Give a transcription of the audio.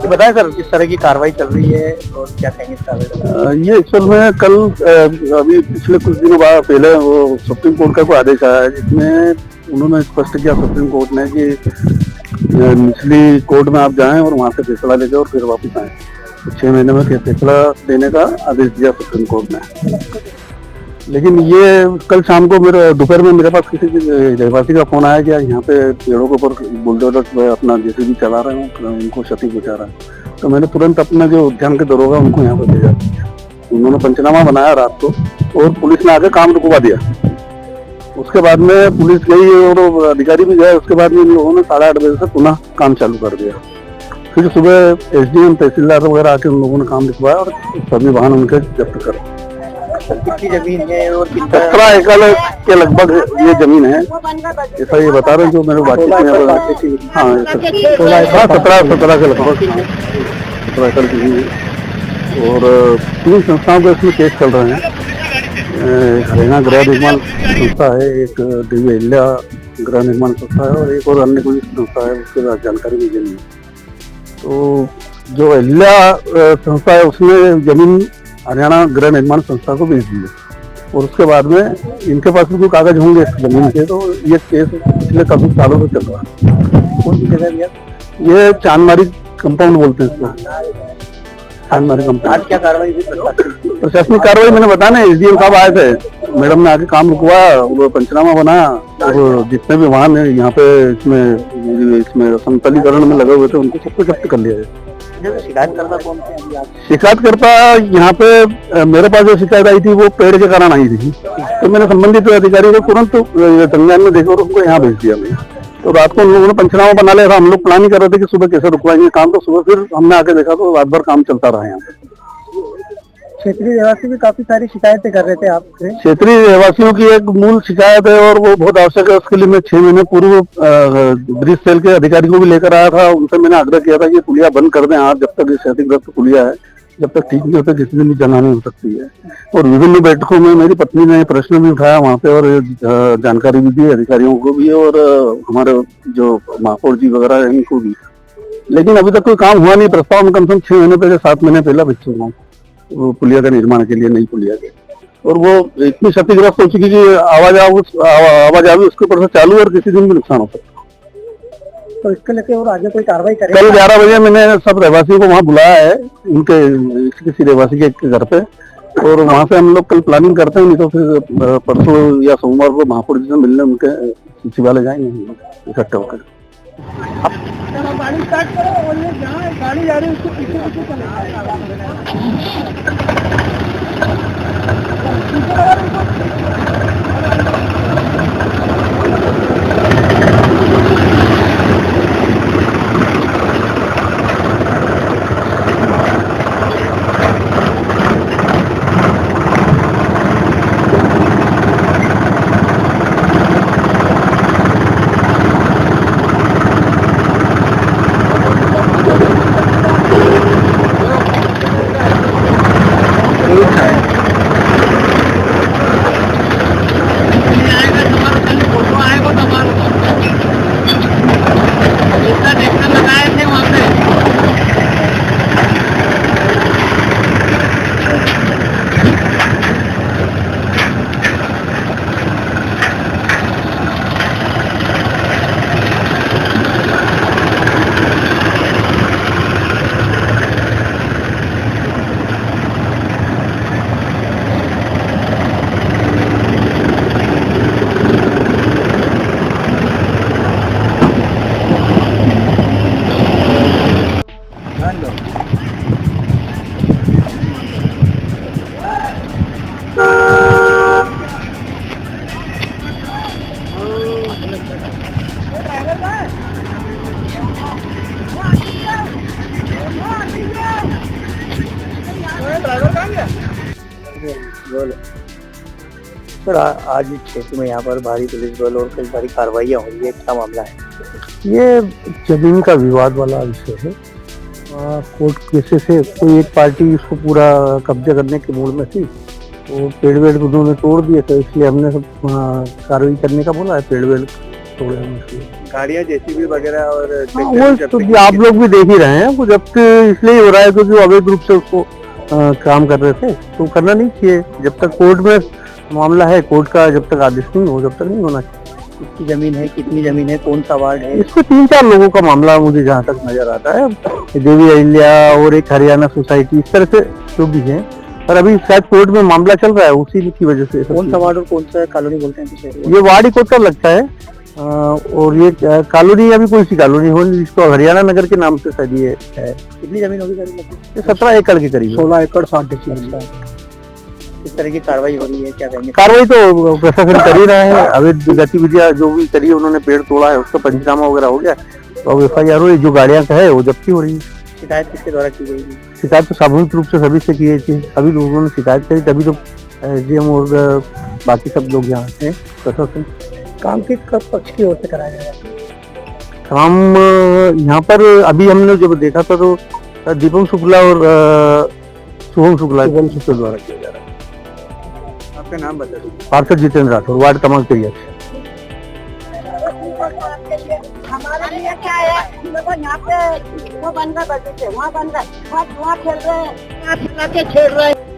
ये बताएं सर, किस तरह की कार्रवाई चल रही है और क्या कहेंगे इस कार्रवाई? ये एक्चुअल में कल अभी पिछले कुछ दिनों बाद पहले वो सुप्रीम कोर्ट का कोई आदेश आया है जिसमें उन्होंने स्पष्ट किया सुप्रीम कोर्ट ने कि निचली कोर्ट में आप जाएं और वहां से फैसला लेके और फिर वापस आए। 6 महीने में फैसला देने का आदेश दिया सुप्रीम कोर्ट ने। लेकिन ये कल शाम को मेरे दोपहर में मेरे पास किसी रहवासी का फोन आया कि यहाँ पे पेड़ों के ऊपर बुलडोजर अपना जेसीबी चला रहे हैं, उनको क्षति पहुंचा रहा है। तो मैंने तुरंत अपना जो उद्यान के दरोगा उनको यहाँ पर भेजा। उन्होंने पंचनामा बनाया रात को और पुलिस ने आके काम रुकवा दिया। उसके बाद में पुलिस गई और अधिकारी भी गए। उसके बाद में इन लोगों ने 8:30 बजे से पुनः काम चालू कर दिया। फिर सुबह एसडीएम तहसीलदार वगैरह आके उन लोगों ने काम लिखवाया और सभी वाहन उनके जब्त कर। कितनी जमीन है और 17 एकड़ के लगभग ये जमीन है, ऐसा ये बता रहे हैं जो मेरे बातचीत में। हाँ 17 के लगभग 17 एकड़ जमीन है। और 3 संस्थाओं के इसमें केस चल रहे हैं। हरियाणा गृह निर्माण संस्था है, एक दिव्य अहिल्या गृह निर्माण संस्था है और एक और अन्य कोई संस्था है, उसके बाद जानकारी भी देनी है। तो जो अहिल्या संस्था है उसने जमीन हरियाणा गृह निर्माण संस्था को भेज दी है और उसके बाद में इनके पास भी कोई कागज होंगे इस जमीन के। तो ये केस पिछले काफी सालों से चल रहा है। कौन सी जगह भैया? ये चांदमारी कंपाउंड बोलते हैं इसको, चांदमारी कंपाउंड। आज क्या कार्रवाई हुई? प्रशासनिक कार्रवाई मैंने बताया ना, एसडीएम साहब आए थे, मैडम ने आके काम रुकवाया, वो पंचनामा बनाया और जितने भी वाहन है यहाँ पे इसमें समतलीकरण में लगे हुए थे उनको सबको जब्त कर लिया है। शिकायतकर्ता कौन थे? शिकायतकर्ता यहाँ पे मेरे पास जो शिकायत आई थी वो पेड़ के कारण आई थी। तो मैंने संबंधित अधिकारी को तुरंत संज्ञान में देखा और उनको यहाँ भेज दिया मैं। तो रात को उन लोगों ने पंचनामा बना लिया था। हम लोग प्लानिंग कर रहे थे कि सुबह कैसे रुकवाएंगे काम, तो सुबह फिर हमने आके देखा तो रात भर काम चलता रहा यहाँ पे। क्षेत्रीय रहवासी भी काफी सारी शिकायतें कर रहे थे आपसे। क्षेत्रीय रहवासियों की एक मूल शिकायत है और वो बहुत आवश्यक है। उसके लिए मैं 6 महीने पूर्व ब्रिज सेल के अधिकारी को भी लेकर आया था। उनसे मैंने आग्रह किया था कि पुलिया बंद कर दें आप, जब तक ये क्षतिग्रस्त पुलिया है जब तक ठीक नहीं होता किसी दिन भी जनहानि हो सकती है। और विभिन्न बैठकों में मेरी पत्नी ने प्रश्न भी उठाया वहाँ पे और जानकारी भी दी अधिकारियों को भी और हमारे जो महापौर जी वगैरह है इनको भी। लेकिन अभी तक कोई काम हुआ नहीं। प्रस्ताव में कम से कम 6 महीने पहले 7 महीने पहले भेज चुका हूँ वो पुलिया का निर्माण के लिए, नई पुलिया के। और वो इतनी क्षतिग्रस्त हो चुकी कि आवाजाही उसके ऊपर से चालू और किसी दिन भी नुकसान हो सकता। तो इसके लेके और आगे कोई कार्रवाई करेगा? कल 11 बजे मैंने सब रहवासियों को वहाँ बुलाया है, उनके किसी रहवासी के घर पे, और वहाँ से हम लोग कल प्लानिंग करते हैं। नहीं तो फिर परसों या सोमवार को महापौर जी से मिलने उनके सचिवालय जाएंगे हम लोग इकट्ठे होकर। गाड़ी स्टार्ट करो और ये जहाँ गाड़ी जा रही है उसको पीछे पीछे सर आज क्षेत्र में यहाँ पर भारी पुलिस बल और कई सारी कार्रवाइयाँ हुई है, क्या मामला है? ये जमीन का विवाद वाला विषय है। कोर्ट केसेस से कोई एक पार्टी इसको पूरा कब्जा करने के मूड में थी, तो पेड़ वेड़ उन्होंने तोड़ दिए, तो इसलिए हमने सब कार्रवाई करने का बोला है। पेड़ वेड़ तोड़े हैं उसके। गाड़ियाँ जेसीबी वगैरह और हाँ, वो तो आप लोग भी देख ही रहे हैं, वो जब्त इसलिए हो रहा है क्योंकि वो अवैध रूप से उसको काम कर रहे थे, तो करना नहीं चाहिए। जब तक कोर्ट में मामला है, कोर्ट का जब तक आदेश नहीं हो, जब तक नहीं होना चाहिए। कितनी जमीन है, कितनी जमीन है, कौन सा वार्ड है? इसमें 3-4 लोगों का मामला मुझे जहाँ तक नजर आता है, देवी अहिल्या और एक हरियाणा सोसाइटी, इस तरह से जो भी है। पर अभी शायद कोर्ट में मामला चल रहा है, उसी की वजह से। कौन सा वार्ड और कौन सा कॉलोनी बोलते हैं कुछ? ये वार्ड ही कोर्ट का लगता है, और ये कॉलोनी अभी कोई सी कॉलोनी हो, जिसको हरियाणा नगर के नाम से शायद ये है। कितनी जमीन होगी सर? ये 17 एकड़ के करीब, 16 एकड़ 60 डिसमिल। इस तरह की कार्रवाई हो रही है, क्या कहेंगे? कार्रवाई तो प्रशासन कर ही रहा है। अवैध गतिविधियां जो भी करी है, उन्होंने पेड़ तोड़ा है, उसका पंचनामा वगैरह हो गया, तो अब FIR हुई, जो गाड़ियां का है वो जब्ती हो रही है। शिकायत किसके द्वारा की गई थी? शिकायत तो सामूहिक रूप से सभी से की थी, सभी लोगों ने शिकायत करी, तभी तो SDM और बाकी सब लोग यहाँ हैं। प्रशासन काम किस पक्ष की ओर से कराया जाएगा? काम यहाँ पर अभी हमने जब देखा था तो दीपक शुक्ला और शुभम शुक्ला के द्वारा किया जा रहा है। आपका नाम बता दीजिए। पार्षद जितेंद्र राठौर, वार्ड क्रमांक 23। हमारे लिए क्या है, देखो यहाँ पे वो बन रहा बगीचे, वहाँ बन रहा, वहाँ खेल रहे हैं, यहाँ खेल रहे हैं।